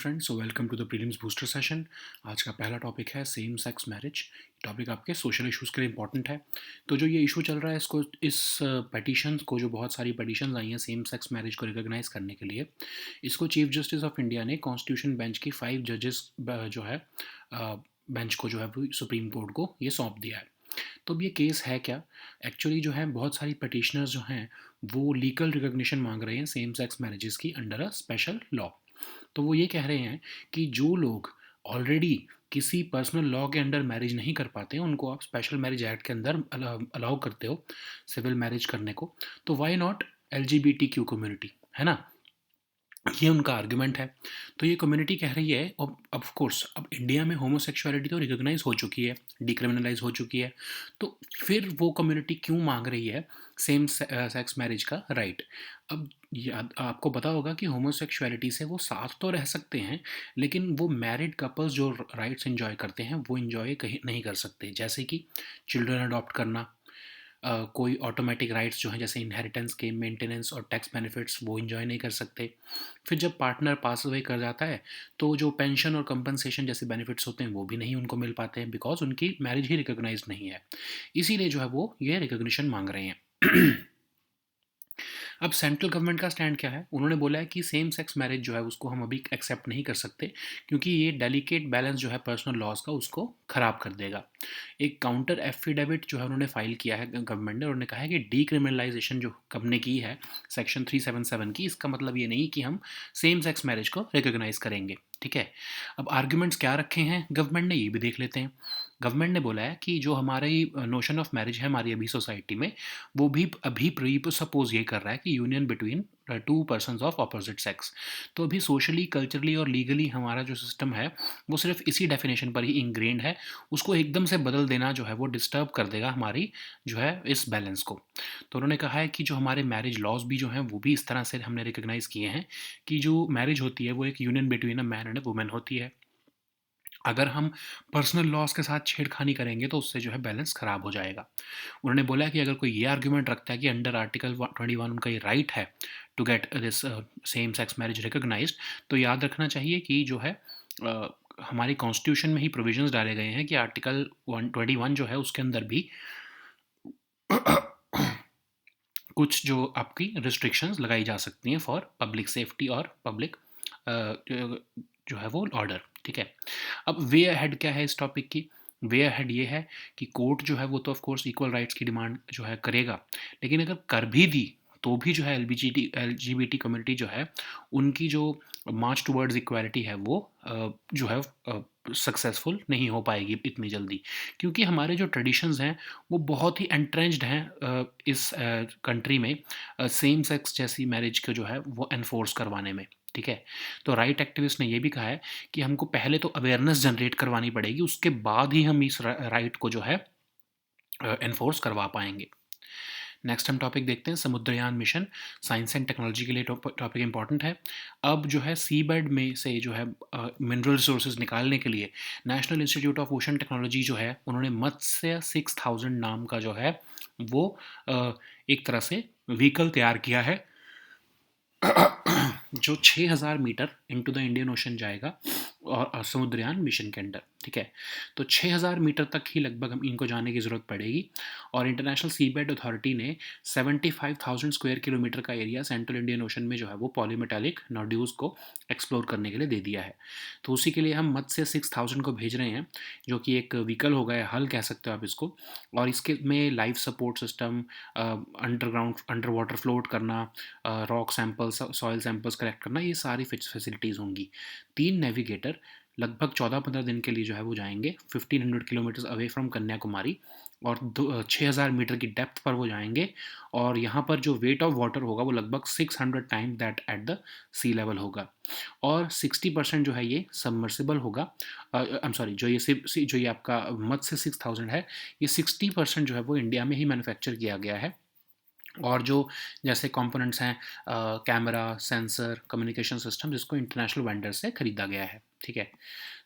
Friends, so welcome to the prelims booster session. आज का पहला टॉपिक है सेम सेक्स मैरिज। टॉपिक आपके सोशल इश्यूज़ के लिए इंपॉर्टेंट है। तो जो ये इशू चल रहा है इस पटिशन को, जो बहुत सारी पटिशन आई हैं सेम सेक्स मैरिज को रिकॉग्नाइज करने के लिए, इसको चीफ जस्टिस ऑफ इंडिया ने कॉन्स्टिट्यूशन बेंच की 5 जजेस जो है बेंच को जो है वो सुप्रीम कोर्ट को ये सौंप दिया है। तो अब ये केस है क्या? एक्चुअली जो है बहुत सारी पटिशनर्स जो हैं वो लीगल रिकॉग्निशन मांग रहे हैं सेम सेक्स मैरिजेस की अंडर अ स्पेशल लॉ। तो वो ये कह रहे हैं कि जो लोग ऑलरेडी किसी पर्सनल लॉ के अंडर मैरिज नहीं कर पाते हैं, उनको आप स्पेशल मैरिज एक्ट के अंदर अलाउ करते हो सिविल मैरिज करने को। तो वाई नॉट LGBTQ कम्युनिटी, है ना? ये उनका आर्गुमेंट है। तो ये कम्युनिटी कह रही है, और ऑफ कोर्स अब इंडिया में होमोसेक्सुअलिटी तो रिकॉग्नाइज हो चुकी है, डिक्रिमिनलाइज हो चुकी है। तो फिर वो कम्युनिटी क्यों मांग रही है सेम सेक्स मैरिज का राइट? अब आपको पता होगा कि होमोसेक्सुअलिटी से वो साथ तो रह सकते हैं, लेकिन वो मैरिड कपल्स जो राइट्स एंजॉय करते हैं वो एंजॉय कहीं नहीं कर सकते, जैसे कि चिल्ड्रन अडॉप्ट करना, कोई ऑटोमेटिक राइट्स जो हैं जैसे इनहेरिटेंस के, मेंटेनेंस और टैक्स बेनिफिट्स वो एंजॉय नहीं कर सकते। फिर जब पार्टनर पास अवे कर जाता है तो जो पेंशन और कंपनसेशन जैसे बेनिफिट्स होते हैं वो भी नहीं उनको मिल पाते हैं, बिकॉज उनकी मैरिज ही रिकॉग्नाइज नहीं है। इसीलिए जो है वो ये रिकॉग्निशन मांग रहे हैं। अब सेंट्रल गवर्नमेंट का स्टैंड क्या है? उन्होंने बोला है कि सेम सेक्स मैरिज जो है उसको हम अभी एक्सेप्ट नहीं कर सकते, क्योंकि ये डेलिकेट बैलेंस जो है पर्सनल लॉज का उसको ख़राब कर देगा। एक काउंटर एफिडेविट जो है उन्होंने फाइल किया है गवर्नमेंट ने, उन्होंने कहा है कि डीक्रिमिनलाइजेशन जो हमने की है सेक्शन 377 की, इसका मतलब ये नहीं कि हम सेम सेक्स मैरिज को रिकोगनाइज करेंगे। ठीक है, अब आर्ग्यूमेंट्स क्या रखे हैं गवर्नमेंट ने, ये भी देख लेते हैं। गवर्नमेंट ने बोला है कि जो हमारी नोशन ऑफ मैरिज है हमारी अभी सोसाइटी में, वो भी अभी प्री सपोज ये कर रहा है कि union between two persons of opposite sex. तो अभी सोशली, कल्चरली और लीगली हमारा जो सिस्टम है वो सिर्फ इसी डेफिनेशन पर ही इंग्रेंड है। उसको एकदम से बदल देना जो है वो डिस्टर्ब कर देगा हमारी जो है इस बैलेंस को। तो उन्होंने कहा है कि जो हमारे मैरिज लॉज भी जो हैं वो भी इस तरह से हमने रिकग्नाइज किए हैं कि जो मैरिज होती है वो एक union between a man and a women होती है। अगर हम पर्सनल लॉज के साथ छेड़खानी करेंगे तो उससे जो है बैलेंस ख़राब हो जाएगा। उन्होंने बोला कि अगर कोई ये आर्ग्यूमेंट रखता है कि अंडर आर्टिकल 21 उनका ये राइट है to get this same sex marriage recognised, तो याद रखना चाहिए कि जो है हमारी कॉन्स्टिट्यूशन में ही प्रोविजंस डाले गए हैं कि आर्टिकल 121 जो है उसके अंदर भी कुछ जो आपकी रिस्ट्रिक्शंस लगाई जा सकती हैं फॉर पब्लिक सेफ्टी और पब्लिक जो है वो ऑर्डर। ठीक है, अब वे अहेड क्या है इस टॉपिक की? वे अहेड ये है कि कोर्ट जो है वो तो ऑफ कोर्स इक्वल राइट्स की डिमांड जो है करेगा, लेकिन अगर कर भी दी तो भी जो है LGBT कम्युनिटी जो है उनकी जो मार्च टुवर्ड्स इक्वालिटी है वो जो है सक्सेसफुल नहीं हो पाएगी इतनी जल्दी, क्योंकि हमारे जो ट्रेडिशंस हैं वो बहुत ही एंट्रेंच्ड हैं इस कंट्री में सेम सेक्स जैसी मैरिज को जो है वो एनफोर्स करवाने में। ठीक है, तो राइट एक्टिविस्ट ने ये भी कहा है कि हमको पहले तो अवेयरनेस जनरेट करवानी पड़ेगी, उसके बाद ही हम इस राइट को जो है एनफोर्स करवा पाएंगे। नेक्स्ट हम टॉपिक देखते हैं Samudrayaan mission. Science and technology के लिए टॉपिक इंपॉर्टेंट है। अब जो है सी बेड में से जो है मिनरल रिसोर्सेज निकालने के लिए national institute of ocean technology जो है उन्होंने मत्स्य 6000 नाम का जो है वो एक तरह से व्हीकल तैयार किया है जो 6000 metre into the Indian Ocean जाएगा और समुद्रयान मिशन के अंडर। ठीक है, तो 6000 मीटर तक ही लगभग हम इनको जाने की ज़रूरत पड़ेगी। और इंटरनेशनल सीबेड अथॉरिटी ने 75,000 स्क्वायर किलोमीटर का एरिया सेंट्रल इंडियन ओशन में जो है वो पॉलीमेटालिक नोड्यूल्स को एक्सप्लोर करने के लिए दे दिया है। तो उसी के लिए हम मत्स्य 6000 को भेज रहे हैं, जो कि एक व्हीकल हो गया, हल कह सकते हो आप इसको। और इसके में life support system, underground under water float करना, rock samples, soil samples collect करना, ये सारी फैसिलिटीज़ होंगी। 3 नेविगेटर लगभग 14-15 दिन के लिए जो है वो जाएंगे 1500 किलोमीटर्स अवे फ्रॉम कन्याकुमारी, और 6000 मीटर की डेप्थ पर वो जाएंगे। और यहाँ पर जो वेट ऑफ वाटर होगा वो लगभग 600 time that at the sea level होगा। और 60% जो है ये सबमर्सिबल होगा। आई एम सॉरी, जो ये आपका मत्स्य 6000 है, ये 60% जो है वो इंडिया में ही मैन्युफैक्चर किया गया है। और जो जैसे कंपोनेंट्स हैं कैमरा, सेंसर, कम्युनिकेशन सिस्टम जिसको इंटरनेशनल वेंडर से खरीदा गया है, ठीक है।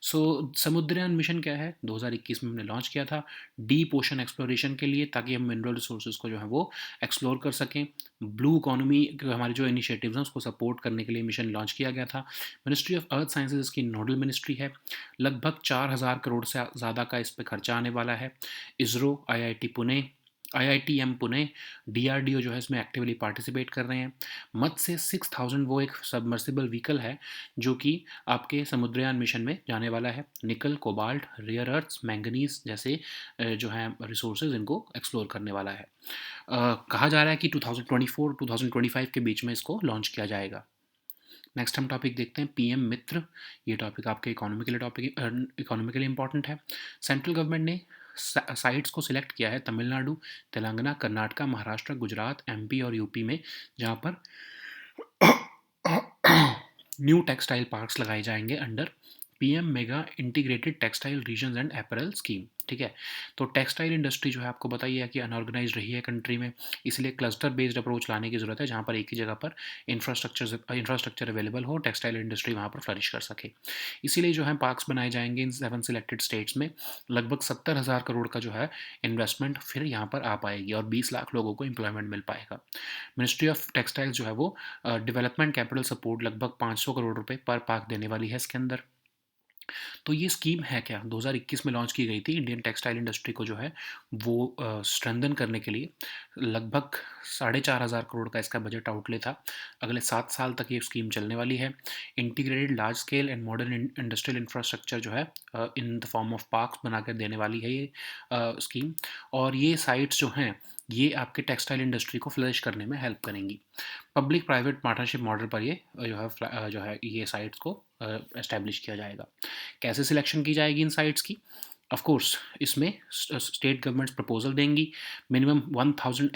सो समुद्रयान मिशन क्या है 2021 में हमने लॉन्च किया था डीप ओशन एक्सप्लोरेशन के लिए, ताकि हम मिनरल रिसोर्सेज को जो है वो एक्सप्लोर कर सकें। ब्लू इकोनॉमी हमारे जो इनिशिएटिव्स हैं उसको सपोर्ट करने के लिए मिशन लॉन्च किया गया था। मिनिस्ट्री ऑफ अर्थ साइंसेज इसकी नोडल मिनिस्ट्री है। लगभग 4,000 करोड़ से ज़्यादा का इस पर खर्चा आने वाला है। ISRO, IIT Pune, IITM Pune, DRDO जो है इसमें एक्टिवली पार्टिसिपेट कर रहे हैं। मत्स्य 6000 वो एक सबमर्सिबल व्हीकल है जो कि आपके समुद्रयान मिशन में जाने वाला है। निकल, कोबाल्ट, रेयर अर्थ्स, मैंगनीज जैसे जो हैं रिसोर्सेज इनको एक्सप्लोर करने वाला है। कहा जा रहा है कि 2024-2025 के बीच में इसको लॉन्च किया जाएगा। नेक्स्ट हम टॉपिक देखते हैं पीएम मित्र। ये टॉपिक आपके इकोनॉमिकली इंपॉर्टेंट है। सेंट्रल गवर्नमेंट ने साइट्स को सिलेक्ट किया है तमिलनाडु, तेलंगाना, कर्नाटका, महाराष्ट्र, गुजरात, एमपी और यूपी में, जहाँ पर न्यू टेक्सटाइल पार्क्स लगाए जाएंगे under PM mega integrated textile regions and apparel scheme, ठीक है। तो टेक्सटाइल इंडस्ट्री जो है आपको बताइए कि अनऑर्गेनाइज रही है कंट्री में, इसलिए क्लस्टर बेस्ड अप्रोच लाने की ज़रूरत है जहाँ पर एक ही जगह पर इंफ्रास्ट्रक्चर अवेलेबल हो, टेक्सटाइल इंडस्ट्री वहाँ पर फ्लरिश कर सके। इसीलिए जो है पार्क्स बनाए जाएंगे इन 7 सिलेक्टेड स्टेट्स में। लगभग 70,000 करोड़ का जो है इन्वेस्टमेंट फिर यहाँ पर आ पाएगी और 20 लाख लोगों को एम्प्लॉयमेंट मिल पाएगा। मिनिस्ट्री ऑफ टेक्सटाइल्स जो है वो डेवलपमेंट कैपिटल सपोर्ट लगभग 500 करोड़ रुपए पर पार्क देने वाली है इसके अंदर। तो ये स्कीम है क्या 2021 में लॉन्च की गई थी इंडियन टेक्सटाइल इंडस्ट्री को जो है वो स्ट्रेंथन करने के लिए। लगभग 4,500 करोड़ का इसका बजट आउटले था। अगले 7 साल तक ये स्कीम चलने वाली है। Integrated large scale and modern industrial infrastructure जो है in the form of parks बनाकर देने वाली है ये स्कीम। और ये साइट्स जो हैं ये आपके टेक्सटाइल इंडस्ट्री को फ्लरिश करने में हेल्प करेंगी। पब्लिक प्राइवेट पार्टनरशिप मॉडल पर ये जो है ये साइट्स को एस्टैब्लिश किया जाएगा। कैसे सिलेक्शन की जाएगी इन साइट्स की? ऑफ कोर्स इसमें स्टेट गवर्नमेंट्स प्रपोजल देंगी। मिनिमम 1000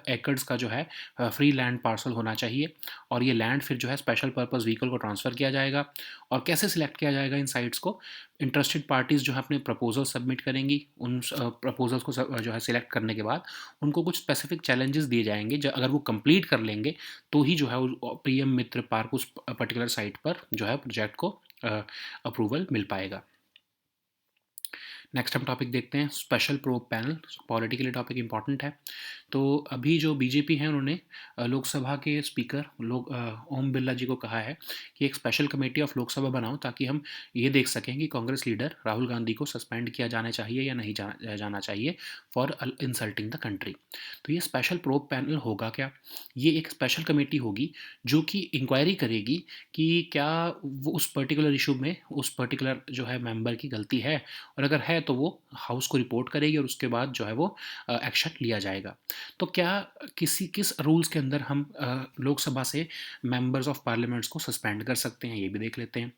एकड़्स का जो है फ्री लैंड पार्सल होना चाहिए और ये लैंड फिर जो है स्पेशल पर्पस व्हीकल को ट्रांसफ़र किया जाएगा। और कैसे सिलेक्ट किया जाएगा इन साइट्स को? इंटरेस्टेड पार्टीज़ जो है अपने प्रपोजल सबमिट करेंगी। उन प्रपोजल्स को जो है सिलेक्ट करने के बाद उनको कुछ स्पेसिफिक चैलेंजेस दिए जाएंगे, जो अगर वो कंप्लीट कर लेंगे तो ही जो है पीएम मित्र पार्क उस पर्टिकुलर साइट पर जो है प्रोजेक्ट को अप्रूवल मिल पाएगा। नेक्स्ट हम टॉपिक देखते हैं स्पेशल प्रोब पैनल। पॉलिटी के लिए टॉपिक इंपॉर्टेंट है। तो अभी जो बीजेपी है उन्होंने लोकसभा के स्पीकर ओम बिरला जी को कहा है कि एक स्पेशल कमेटी ऑफ लोकसभा बनाओ ताकि हम ये देख सकें कि कांग्रेस लीडर राहुल गांधी को सस्पेंड किया जाना चाहिए या नहीं जाना चाहिए फॉर इंसल्टिंग द कंट्री। तो ये स्पेशल प्रोब पैनल होगा क्या? ये एक स्पेशल कमेटी होगी जो कि इंक्वायरी करेगी कि क्या वो उस पर्टिकुलर इशू में उस पर्टिकुलर जो है मेंबर की गलती है, और अगर है तो वो हाउस को रिपोर्ट करेगी और उसके बाद जो है वो एक्शन लिया जाएगा। तो क्या किस रूल्स के अंदर हम लोकसभा से मेंबर्स ऑफ पार्लियामेंट्स को सस्पेंड कर सकते हैं, ये भी देख लेते हैं।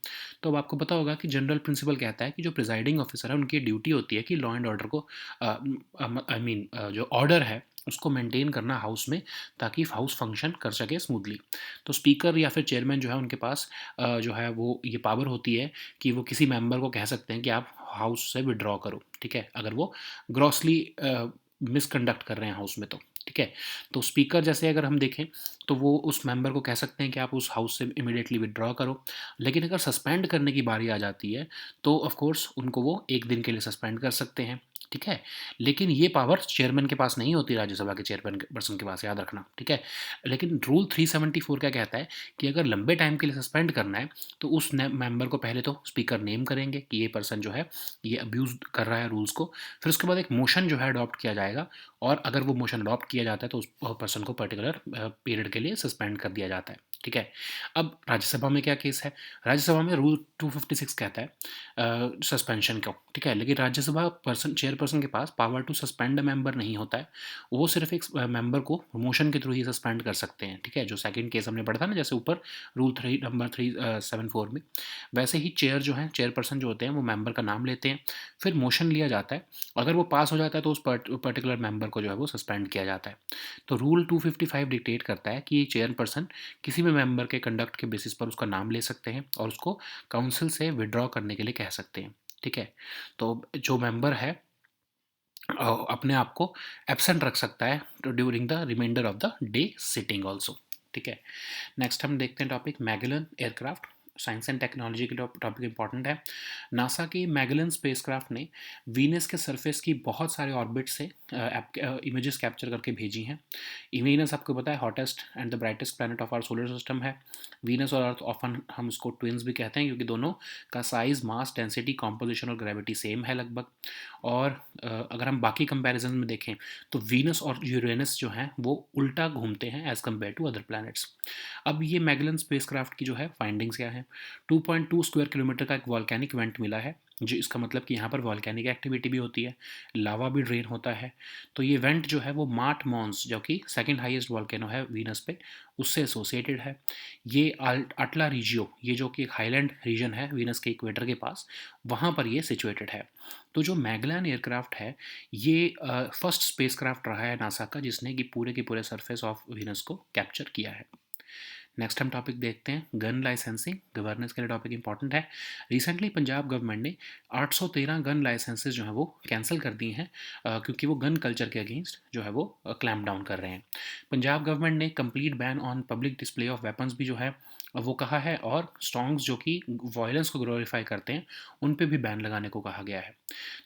तो अब आपको पता होगा कि जनरल प्रिंसिपल कहता है कि जो प्रिजाइडिंग ऑफिसर है उनकी ड्यूटी होती है कि लॉ एंड ऑर्डर को आई मीन जो ऑर्डर है उसको मेंटेन करना हाउस में, ताकि हाउस फंक्शन कर सके स्मूथली। तो स्पीकर या फिर चेयरमैन जो है उनके पास जो है वो ये पावर होती है कि वो किसी मेंबर को कह सकते हैं कि आप हाउस से विड्रॉ करो, ठीक है, अगर वो ग्रॉसली मिसकंडक्ट कर रहे हैं हाउस में तो, ठीक है। तो स्पीकर जैसे अगर हम देखें तो वो उस मेंबर को कह सकते हैं कि आप उस हाउस से इमीडिएटली विड्रॉ करो। लेकिन अगर सस्पेंड करने की बारी आ जाती है तो ऑफ कोर्स उनको वो 1 दिन के लिए सस्पेंड कर सकते हैं, ठीक है। लेकिन ये पावर चेयरमैन के पास नहीं होती, राज्यसभा के चेयरमैन पर्सन के पास, याद रखना, ठीक है। लेकिन रूल 374 क्या कहता है कि अगर लंबे टाइम के लिए सस्पेंड करना है तो उस मेंबर को पहले तो स्पीकर नेम करेंगे कि ये पर्सन जो है ये अब्यूज़ कर रहा है रूल्स को। फिर उसके बाद एक मोशन जो है अडॉप्ट किया जाएगा और अगर वो मोशन अडॉप्ट किया जाता है तो उस पर्सन को पर्टिकुलर पीरियड के लिए सस्पेंड कर दिया जाता है, ठीक है। अब राज्यसभा में क्या केस है? राज्यसभा में रूल 256 कहता है सस्पेंशन को, ठीक है। लेकिन राज्यसभा चेयरपर्सन के पास power to suspend a member नहीं होता है। वो सिर्फ एक मेंबर को मोशन के थ्रू ही सस्पेंड कर सकते हैं, ठीक है। जो सेकंड केस हमने पढ़ा था ना, जैसे ऊपर रूल नंबर 374 में, वैसे ही चेयर जो है चेयरपर्सन जो होते हैं वो मेंबर का नाम लेते हैं, फिर मोशन लिया जाता है। अगर वो पास हो जाता है तो उस पर्टिकुलर मेंबर को जो है वो सस्पेंड किया जाता है। तो रूल 255 डिक्टेट करता है कि चेयरपर्सन किसी भी मेंबर के कंडक्ट के बेसिस पर उसका नाम ले सकते हैं और उसको काउंसिल से विड्रॉ करने के लिए कह सकते हैं, ठीक है। तो जो मेंबर है अपने आप को एब्सेंट रख सकता है during the reminder of the day sitting also. ठीक है। नेक्स्ट हम देखते हैं topic Magellan aircraft. Science and technology के टॉपिक इंपॉर्टेंट है। नासा की मैगेलन स्पेसक्राफ्ट ने वीनस के सरफेस की बहुत सारे ऑर्बिट से इमेजेस कैप्चर करके भेजी हैं। वीनस आपको पता है hottest and the brightest planet of our solar system है। वीनस और अर्थ ऑफन हम उसको ट्विन्स भी कहते हैं, क्योंकि दोनों का साइज, मास, डेंसिटी, कॉम्पोजिशन और ग्रेविटी सेम है लगभग। और अगर हम बाकी कंपैरिजन में देखें तो वीनस और यूरेनस जो हैं वो उल्टा घूमते हैं as compare to other planets. अब ये मैगेलन स्पेसक्राफ्ट की जो है फाइंडिंग्स क्या है। 2.2 स्क्वायर किलोमीटर का एक वॉल्केनिक वेंट मिला है, जो इसका मतलब कि यहाँ पर वॉल्केनिक एक्टिविटी भी होती है, लावा भी ड्रेन होता है। तो ये वेंट जो है वो मार्ट मॉन्स, जो कि सेकंड हाईएस्ट वॉल्केनो है वीनस पे, उससे एसोसिएटेड है। ये अटला रीजियो, ये जो कि एक हाईलैंड रीजन है वीनस के इक्वेटर के पास, वहाँ पर ये सिचुएटेड है। तो जो मैगेलन एयरक्राफ्ट है ये फर्स्ट स्पेसक्राफ्ट रहा है नासा का जिसने कि पूरे के पूरे सरफेस ऑफ वीनस को कैप्चर किया है। नेक्स्ट हम टॉपिक देखते हैं गन लाइसेंसिंग। गवर्नेंस के लिए टॉपिक इंपॉर्टेंट है। रिसेंटली पंजाब गवर्नमेंट ने 813 गन लाइसेंसेज जो है वो कैंसिल कर दिए हैं, क्योंकि वो गन कल्चर के अगेंस्ट जो है वो क्लैम्प डाउन कर रहे हैं। पंजाब गवर्नमेंट ने complete ban on public display of weapons भी जो है वो कहा है, और सॉन्ग्स जो कि वायलेंस को ग्लोरीफाई करते हैं उन पे भी बैन लगाने को कहा गया है।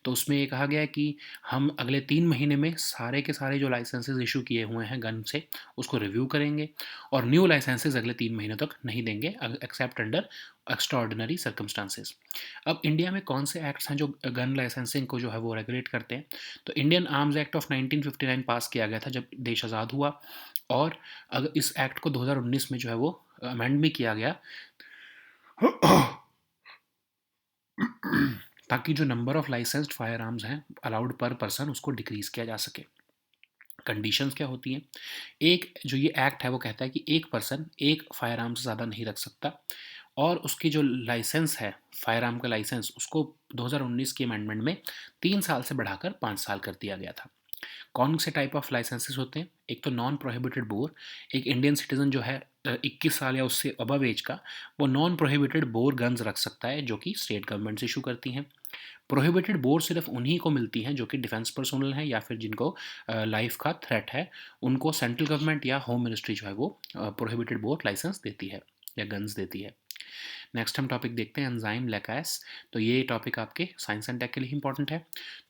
तो उसमें ये कहा गया है कि हम अगले 3 महीने में सारे के सारे जो लाइसेंसेज इशू किए हुए हैं गन से उसको रिव्यू करेंगे, और न्यू लाइसेंसेज अगले 3 महीनों तक नहीं देंगे एक्सेप्ट अंडर एक्स्ट्राऑर्डिनरी सर्कमस्टांसेस। अब इंडिया में कौन से एक्ट्स हैं जो गन लाइसेंसिंग को जो है वो रेगुलेट करते हैं। तो इंडियन आर्म्स एक्ट ऑफ 1959 पास किया गया था जब देश आज़ाद हुआ, और अगर इस एक्ट को 2019 में जो है वो अमेंड भी किया गया ताकि जो number of licensed fire arms हैं अलाउड पर पर्सन उसको डिक्रीज किया जा सके। कंडीशंस क्या होती हैं। एक जो ये एक्ट है वो कहता है कि एक पर्सन एक फायर आर्म से ज़्यादा नहीं रख सकता, और उसकी जो लाइसेंस है फायर आर्म का लाइसेंस उसको 2019 की अमेंडमेंट में 3 साल से बढ़ाकर 5 साल कर दिया गया था। कौन से टाइप ऑफ लाइसेंसेस होते हैं। एक तो नॉन प्रोहिबिटेड बोर, एक इंडियन सिटीजन जो है 21 साल या उससे अबव एज का, वो नॉन प्रोहिबिटेड बोर गन्स रख सकता है जो कि स्टेट गवर्नमेंट इशू करती हैं। प्रोहिबिटेड बोर सिर्फ उन्हीं को मिलती हैं जो कि डिफेंस पर्सनल हैं या फिर जिनको लाइफ का थ्रेट है, उनको सेंट्रल गवर्नमेंट या होम मिनिस्ट्री जो है वो प्रोहिबिटेड बोर लाइसेंस देती है या गन्स देती है। नेक्स्ट हम टॉपिक देखते हैं एंजाइम लैकास। तो ये टॉपिक आपके साइंस एंड टेक के लिए इंपॉर्टेंट है।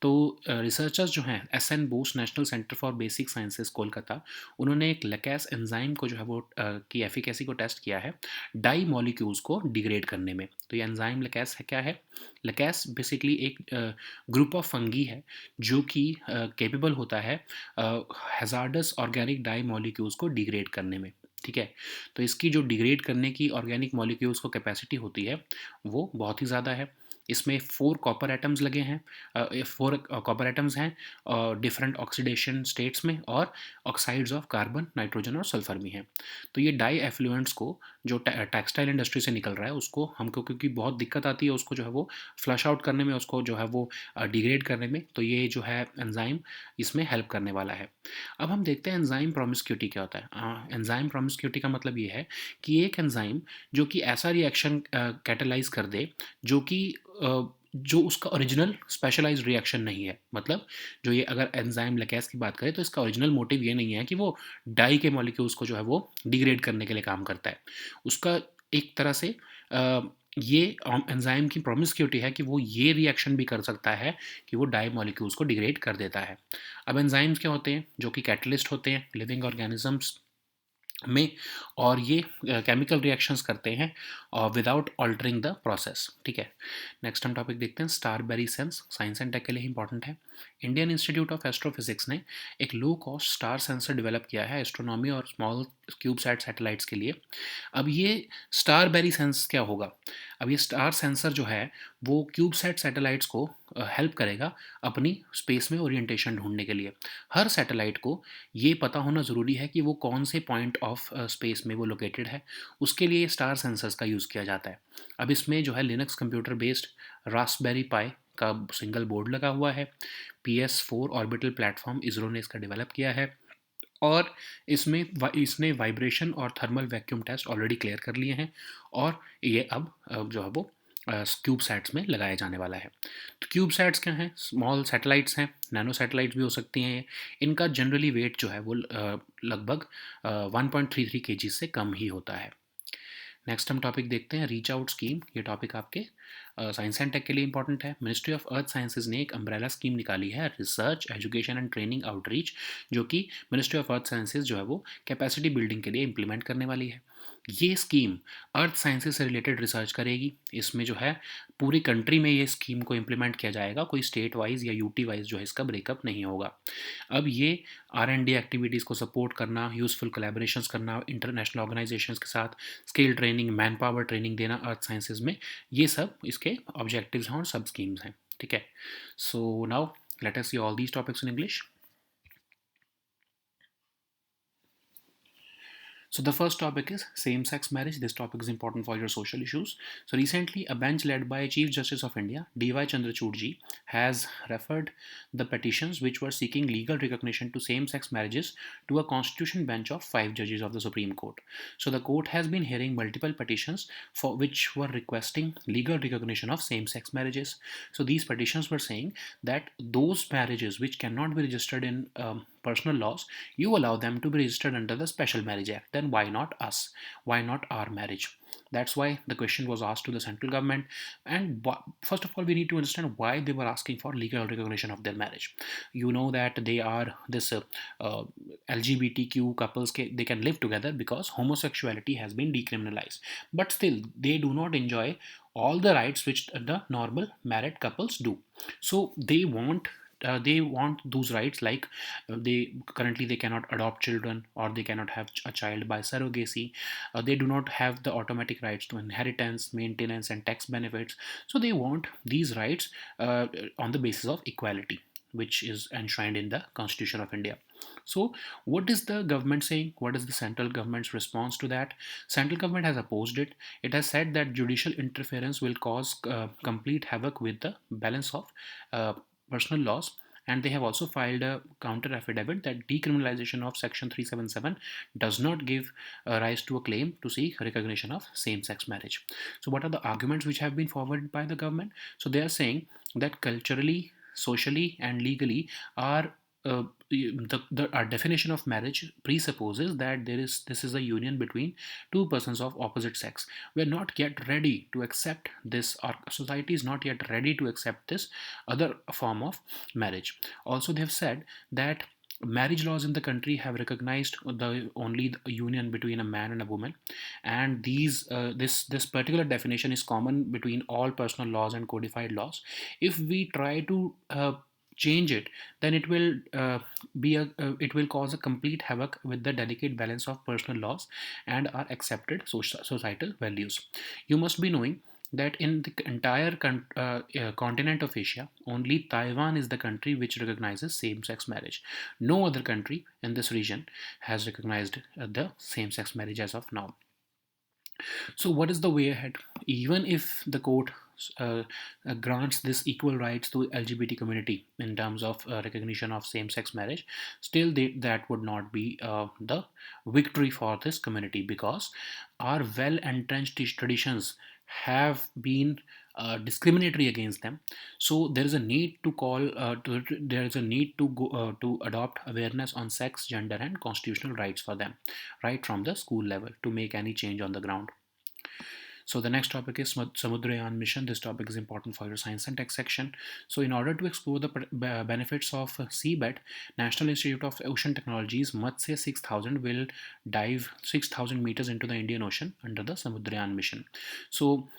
तो रिसर्चर्स जो हैं S N Bose national centre for basic sciences Kolkata, उन्होंने एक लैकास एंजाइम को जो है वो की एफिकेसी को टेस्ट किया है डाई मॉलिक्यूल्स को डिग्रेड करने में। तो ये एंजाइम लैकास है क्या है। लैकास बेसिकली एक ग्रुप ऑफ फंगी है जो कि कैपेबल होता है हैजार्डस ऑर्गेनिक डाई मॉलिक्यूल्स को डिग्रेड करने में। ठीक है। तो इसकी जो डिग्रेड करने की ऑर्गेनिक मॉलिक्यूल्स को कैपेसिटी होती है वो बहुत ही ज़्यादा है। इसमें 4 कॉपर एटम्स लगे हैं, 4 कॉपर एटम्स हैं डिफरेंट ऑक्सीडेशन स्टेट्स में, और ऑक्साइड्स ऑफ कार्बन, नाइट्रोजन और सल्फर भी हैं। तो ये डाई एफ्लुएंट्स को जो टेक्सटाइल इंडस्ट्री से निकल रहा है उसको हमको, क्योंकि बहुत दिक्कत आती है उसको जो है वो फ्लश आउट करने में, उसको जो है वो डिग्रेड करने में, तो ये जो है एंजाइम इसमें हेल्प करने वाला है। अब हम देखते हैं एंजाइम प्रोमिस्क्यूटी क्या होता है। एंजाइम प्रोमिस्क्यूटी का मतलब ये है कि एक एंजाइम जो कि ऐसा रिएक्शन कैटेलाइज कर दे जो कि जो उसका ओरिजिनल स्पेशलाइज्ड रिएक्शन नहीं है। मतलब जो ये अगर एंजाइम लैकेस की बात करें तो इसका ओरिजिनल मोटिव ये नहीं है कि वो डाई के मॉलिक्यूल्स को जो है वो डिग्रेड करने के लिए काम करता है। उसका एक तरह से ये एंजाइम की प्रोमिस्क्यूटी है कि वो ये रिएक्शन भी कर सकता है कि वो डाई मॉलिक्यूल्स को डिग्रेड कर देता है। अब एंजाइम्स क्या होते हैं जो कि कैटलिस्ट होते हैं लिविंग ऑर्गेनिजम्स में, और ये केमिकल रिएक्शंस करते हैं विदाउट ऑल्टरिंग द प्रोसेस। ठीक है। नेक्स्ट हम टॉपिक देखते हैं स्टारबेरी सेंस। साइंस एंड टेक के लिए इंपॉर्टेंट है। इंडियन इंस्टीट्यूट ऑफ एस्ट्रोफिजिक्स ने एक low cost star sensor develop किया है एस्ट्रोनॉमी और स्मॉल क्यूबसैट सैटेलाइट्स के लिए। अब ये स्टारबेरी सेंस क्या होगा। अब ये स्टार सेंसर जो है वो क्यूबसैट सैटेलाइट्स को हेल्प करेगा अपनी स्पेस में ओरिएंटेशन ढूंढने के लिए। हर सैटेलाइट को ये पता होना ज़रूरी है कि वो कौन से पॉइंट ऑफ स्पेस में वो लोकेटेड है, उसके लिए स्टार सेंसर्स का यूज़ किया जाता है। अब इसमें जो है लिनक्स कंप्यूटर बेस्ड रास्पबेरी पाई का सिंगल बोर्ड लगा हुआ है। PS4 ऑर्बिटल प्लेटफॉर्म इसरो ने इसका डेवलप किया है, और इसने वाइब्रेशन और thermal vacuum test already clear कर लिए हैं, और ये अब जो है वो क्यूब सैट्स में लगाया जाने वाला है। तो क्यूब सैट्स क्या हैं? स्मॉल सैटेलाइट्स हैं, नैनो सैटेलाइट्स भी हो सकती हैं ये। इनका जनरली वेट जो है वो लगभग 1.33 केजी से कम ही होता है। नेक्स्ट हम टॉपिक देखते हैं, रीच आउट स्कीम। ये टॉपिक आपके साइंस एंड टेक के लिए इंपॉर्टेंट है। मिनिस्ट्री ऑफ अर्थ साइंसेज ने एक अम्ब्रेला स्कीम निकाली है, research education and training outreach, जो कि मिनिस्ट्री ऑफ अर्थ साइंसेज जो है वो कैपेसिटी बिल्डिंग के लिए इंप्लीमेंट करने वाली है। ये स्कीम अर्थ साइंसेज से रिलेटेड रिसर्च करेगी। इसमें जो है पूरी कंट्री में ये स्कीम को इम्प्लीमेंट किया जाएगा, कोई स्टेट वाइज या यूटी वाइज जो है इसका ब्रेकअप नहीं होगा। अब ये R&D एक्टिविटीज़ को सपोर्ट करना, यूज़फुल कोलैबोरेशंस करना इंटरनेशनल ऑर्गेनाइजेशंस के साथ, skill training, man power training देना अर्थ साइंसेज में, ये सब इसके ऑब्जेक्टिव्स हैं और सब स्कीम्स हैं। ठीक है, so now let us see all these topics in English. So the first topic is same-sex marriage. This topic is important for your social issues. So recently, a bench led by Chief Justice of India, D.Y. Chandrachud ji, has referred the petitions which were seeking legal recognition to same-sex marriages to a constitution bench of 5 judges of the Supreme Court. So the court has been hearing multiple petitions for which were requesting legal recognition of same-sex marriages. So these petitions were saying that those marriages which cannot be registered in personal laws, you allow them to be registered under the Special Marriage Act. Then why not us? Why not our marriage? That's why the question was asked to the central government. And first of all, we need to understand why they were asking for legal recognition of their marriage. You know that they are this LGBTQ couples, they can live together because homosexuality has been decriminalized. But still, they do not enjoy all the rights which the normal married couples do. So they want those rights, like they currently they cannot adopt children, or they cannot have a child by surrogacy. They do not have the automatic rights to inheritance, maintenance and tax benefits. So they want these rights on the basis of equality, which is enshrined in the Constitution of India. So what is the government saying? What is the central government's response to that? Central government has opposed it. It has said that judicial interference will cause complete havoc with the balance of personal laws, and they have also filed a counter affidavit that decriminalization of section 377 does not give rise to a claim to seek recognition of same sex marriage. So what are the arguments which have been forwarded by the government? So they are saying that culturally, socially and legally, our our definition of marriage presupposes that this is a union between two persons of opposite sex. We are not yet ready to accept this. Our society is not yet ready to accept this other form of marriage. Also, they have said that marriage laws in the country have recognized the union between a man and a woman, and this particular definition is common between all personal laws and codified laws. If we try to change it, then it will cause a complete havoc with the delicate balance of personal laws and our accepted societal values. You must be knowing that in the entire continent of Asia, only Taiwan is the country which recognizes same-sex marriage. No other country in this region has recognized the same-sex marriage as of now. So, what is the way ahead? Even if the court uh, grants this equal rights to LGBT community in terms of recognition of same-sex marriage, still that would not be the victory for this community, because our well-entrenched traditions have been discriminatory against them. So there is a need to there is a need to go to adopt awareness on sex, gender and constitutional rights for them, right from the school level, to make any change on the ground. So the next topic is Samudrayan mission. This topic is important for your science and tech section. So in order to explore the benefits of seabed, National Institute of Ocean Technologies Matsya 6000 will dive 6,000 meters into the Indian Ocean under the Samudrayan mission. So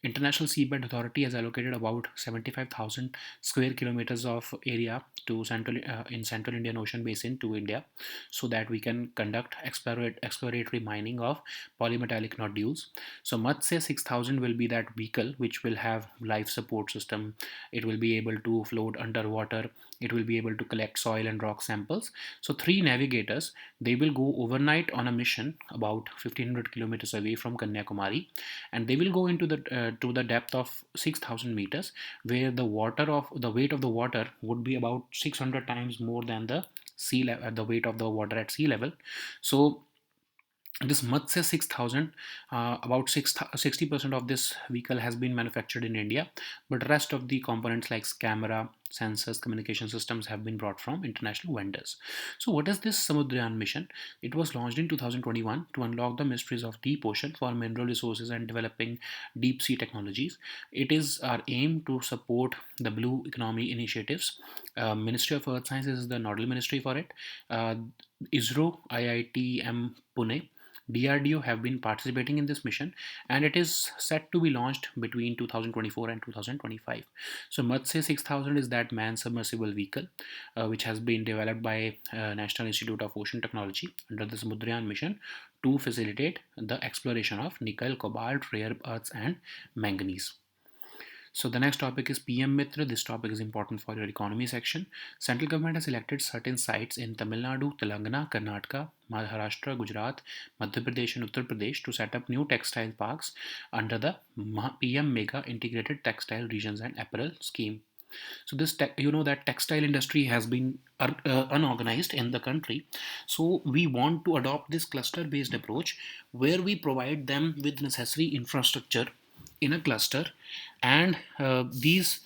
International Seabed Authority has allocated about 75,000 square kilometers of area to central Indian Ocean basin to India, so that we can conduct exploratory mining of polymetallic nodules. So Matsya 6000 will be that vehicle which will have life support system. It will be able to float underwater. It will be able to collect soil and rock samples. So three navigators, they will go overnight on a mission about 1500 kilometers away from Kanyakumari, and they will go into the to the depth of 6,000 meters, where the weight of the water would be about 600 times more than the sea level, the weight of the water at sea level. So This Matsya 6000, about 60% of this vehicle has been manufactured in India, but rest of the components like camera, sensors, communication systems have been brought from international vendors. So what is this Samudryan mission? It was launched in 2021 to unlock the mysteries of deep ocean for mineral resources and developing deep sea technologies. It is our aim to support the blue economy initiatives. Ministry of Earth Sciences is the nodal ministry for it. uh, ISRO, IITM Pune, DRDO have been participating in this mission, and it is set to be launched between 2024 and 2025. So Matsya 6000 is that manned submersible vehicle which has been developed by National Institute of Ocean Technology under the Samudryan mission to facilitate the exploration of nickel, cobalt, rare earths and manganese. So the next topic is PM Mitra. This topic is important for your economy section. Central government has elected certain sites in Tamil Nadu, Telangana, Karnataka, Maharashtra, Gujarat, Madhya Pradesh and Uttar Pradesh to set up new textile parks under the PM Mega Integrated Textile Regions and Apparel Scheme. So this you know that textile industry has been unorganized in the country, so we want to adopt this cluster based approach where we provide them with necessary infrastructure in a cluster, and these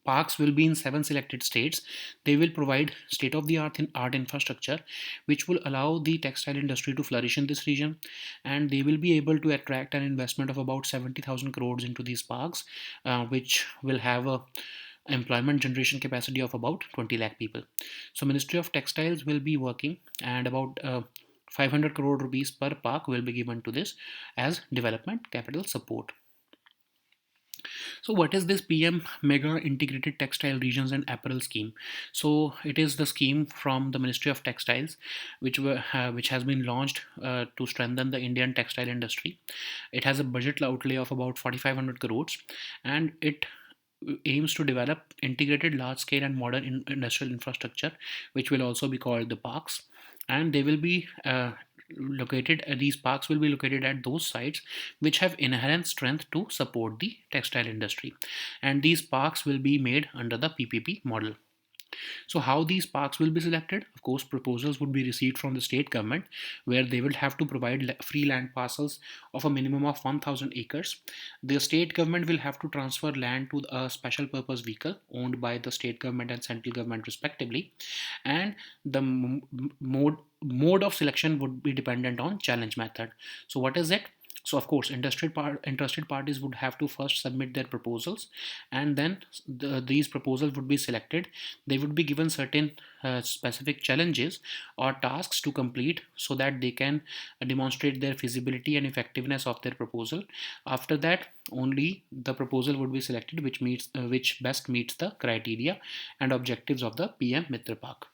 parks will be in 7 selected states. They will provide state of the art infrastructure which will allow the textile industry to flourish in this region, and they will be able to attract an investment of about 70,000 crores into these parks, which will have a employment generation capacity of about 20 lakh people. So Ministry of Textiles will be working, and about 500 crore rupees per park will be given to this as development capital support. So what is this PM Mega Integrated Textile Regions and Apparel Scheme? So it is the scheme from the Ministry of Textiles, which has been launched to strengthen the Indian textile industry. It has a budget outlay of about 4,500 crores, and it aims to develop integrated large scale and modern industrial infrastructure, which will also be called the parks, and they will be located these parks will be located at those sites which have inherent strength to support the textile industry, and these parks will be made under the PPP model. So, how these parks will be selected? Of course, proposals would be received from the state government, where they will have to provide free land parcels of a minimum of 1,000 acres. The state government will have to transfer land to a special purpose vehicle owned by the state government and central government respectively, and the mode of selection would be dependent on challenge method. So, what is it? So of course, interested parties would have to first submit their proposals, and then these proposals would be selected. They would be given certain specific challenges or tasks to complete so that they can demonstrate their feasibility and effectiveness of their proposal. After that, only the proposal would be selected which best meets the criteria and objectives of the PM Mitra Park.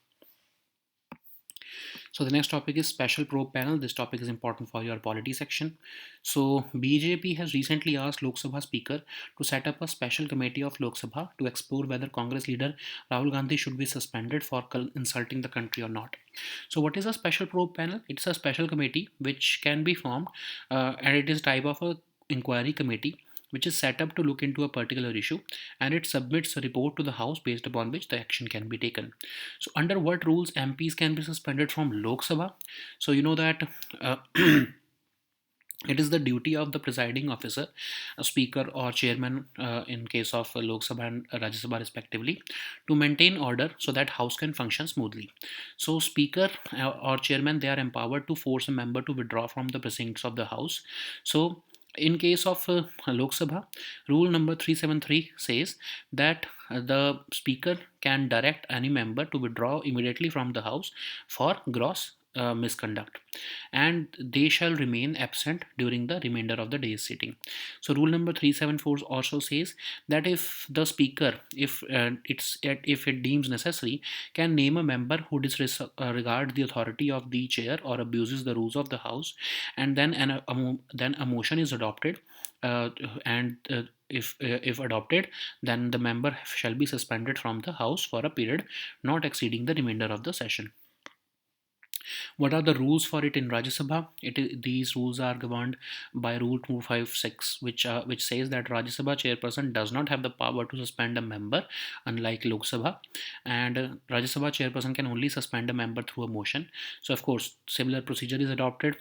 So the next topic is special probe panel. This topic is important for your polity section. So BJP has recently asked Lok Sabha Speaker to set up a special committee of Lok Sabha to explore whether Congress leader Rahul Gandhi should be suspended for insulting the country or not. So what is a special probe panel? It's a special committee which can be formed, and it is type of a inquiry committee which is set up to look into a particular issue, and it submits a report to the House based upon which the action can be taken. So, under what rules MPs can be suspended from Lok Sabha? So, you know that. It is the duty of the presiding officer, a speaker or chairman in case of Lok Sabha and Rajya Sabha respectively, to maintain order so that house can function smoothly. So speaker or chairman, they are empowered to force a member to withdraw from the precincts of the house. So in case of Lok Sabha, rule number 373 says that the speaker can direct any member to withdraw immediately from the house for gross misconduct, and they shall remain absent during the remainder of the day's sitting. So rule number 374 also says that if the speaker, if it deems necessary, can name a member who disregards the authority of the chair or abuses the rules of the house, and then then a motion is adopted, and if adopted, then the member shall be suspended from the house for a period not exceeding the remainder of the session. What are the rules for it in Rajya Sabha? These rules are governed by Rule 256, which says that Rajya Sabha chairperson does not have the power to suspend a member, unlike Lok Sabha, and Rajya Sabha chairperson can only suspend a member through a motion. So, of course, similar procedure is adopted.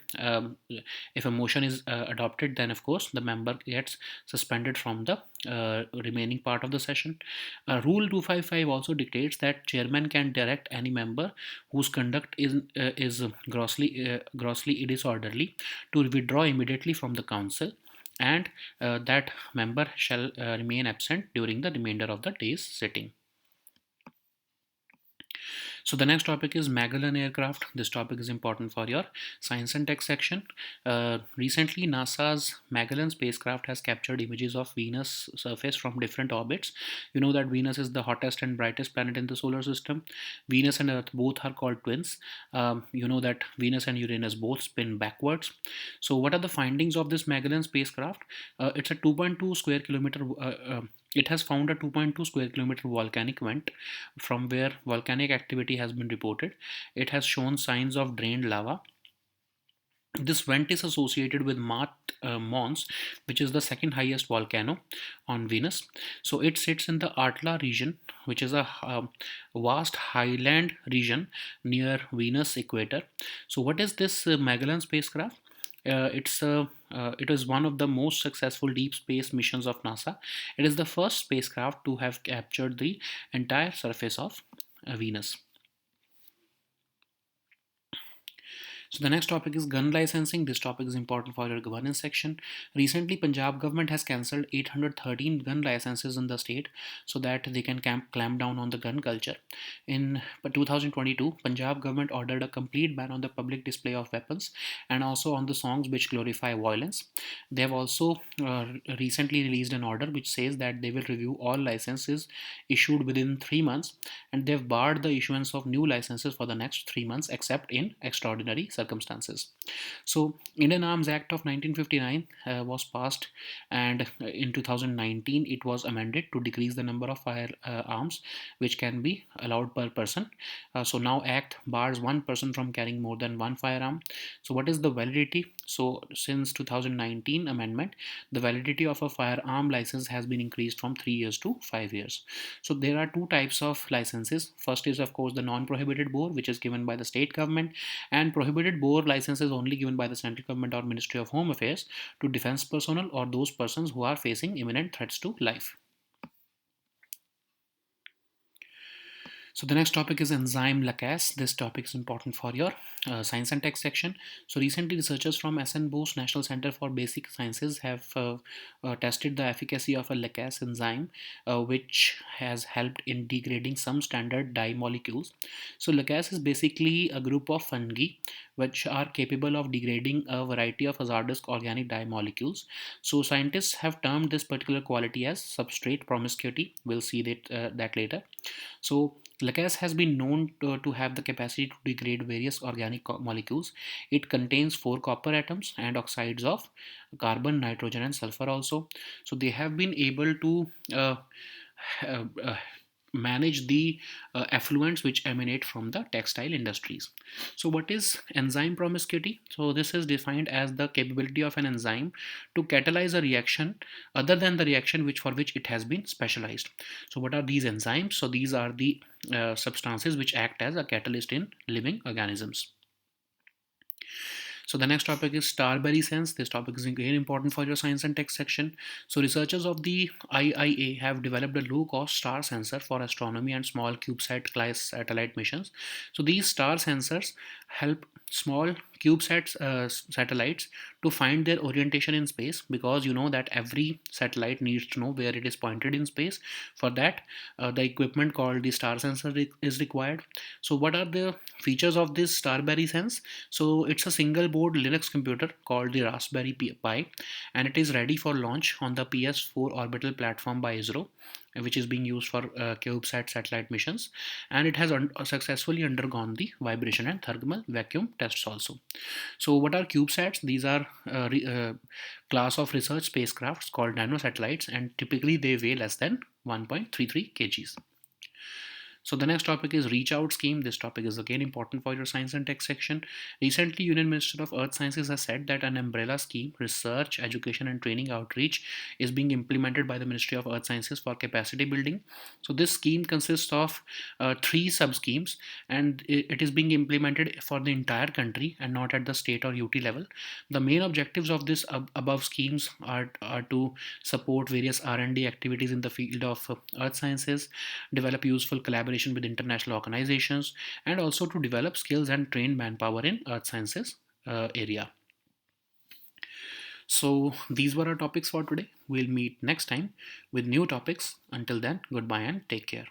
If a motion is adopted, then of course the member gets suspended from the remaining part of the session. Rule 255 also dictates that chairman can direct any member whose conduct is grossly disorderly to withdraw immediately from the council, and that member shall remain absent during the remainder of the day's sitting. So the next topic is Magellan aircraft. This topic is important for your science and tech section. Recently, NASA's Magellan spacecraft has captured images of Venus surface from different orbits. You know that Venus is the hottest and brightest planet in the solar system. Venus and Earth both are called twins. You know that Venus and Uranus both spin backwards. So what are the findings of this Magellan spacecraft? It's a 2.2 square kilometer it has found a 2.2 square kilometer volcanic vent from where volcanic activity has been reported. It has shown signs of drained lava. This vent is associated with Mons, which is the second highest volcano on Venus. So it sits in the Atla region, which is a vast highland region near Venus equator. So what is this Magellan spacecraft? It is one of the most successful deep space missions of NASA. It is the first spacecraft to have captured the entire surface of Venus. So the next topic is gun licensing. This topic is important for your governance section. Recently, Punjab government has cancelled 813 gun licenses in the state so that they can clamp down on the gun culture. In 2022, Punjab government ordered a complete ban on the public display of weapons and also on the songs which glorify violence. They have also recently released an order which says that they will review all licenses issued within 3 months, and they've barred the issuance of new licenses for the next 3 months except in extraordinary circumstances. So, Indian Arms Act of 1959 was passed, and in 2019 it was amended to decrease the number of firearms which can be allowed per person. So now Act bars one person from carrying more than one firearm. So what is the validity? So since 2019 amendment, the validity of a firearm license has been increased from 3 years to 5 years. So there are two types of licenses. First is of course the non-prohibited bore, which is given by the state government, and prohibited bore license is only given by the central government or Ministry of Home Affairs to defense personnel or those persons who are facing imminent threats to life. So the next topic is enzyme lacase. This topic is important for your science and tech section. So recently, researchers from SN Bose National Center for Basic Sciences have tested the efficacy of a lacase enzyme, which has helped in degrading some standard dye molecules. So lacase is basically a group of fungi which are capable of degrading a variety of hazardous organic dye molecules. So scientists have termed this particular quality as substrate promiscuity. We'll see that later. So lacase has been known to have the capacity to degrade various organic molecules. It contains 4 copper atoms and oxides of carbon, nitrogen, and sulfur also. So they have been able to uh, uh, manage the effluents which emanate from the textile industries. So what is enzyme promiscuity? So this is defined as the capability of an enzyme to catalyze a reaction other than the reaction for which it has been specialized. So what are these enzymes? So these are the substances which act as a catalyst in living organisms. So the next topic is Starbury sense. This topic is very important for your science and tech section. So researchers of the IIA have developed a low-cost star sensor for astronomy and small CubeSat class satellite missions. So these star sensors help small CubeSat satellites to find their orientation in space, because you know that every satellite needs to know where it is pointed in space. For that, the equipment called the star sensor is required. So what are the features of this Starbury sense? So it's a single board Linux computer called the Raspberry Pi, and it is ready for launch on the PS4 orbital platform by ISRO, which is being used for CubeSat satellite missions, and it has successfully undergone the vibration and thermal vacuum tests also. So what are CubeSats? These are class of research spacecrafts called nanosatellites, and typically they weigh less than 1.33 kgs. So the next topic is Reach Out Scheme. This topic is again important for your science and tech section. Recently, Union Minister of Earth Sciences has said that an umbrella scheme, research, education, and training outreach, is being implemented by the Ministry of Earth Sciences for capacity building. So this scheme consists of three sub schemes, and it is being implemented for the entire country and not at the state or UT level. The main objectives of this above schemes are to support various R&D activities in the field of earth sciences, develop useful collaboration with international organizations, and also to develop skills and train manpower in earth sciences area. So these were our topics for today. We'll meet next time with new topics. Until then, goodbye and take care.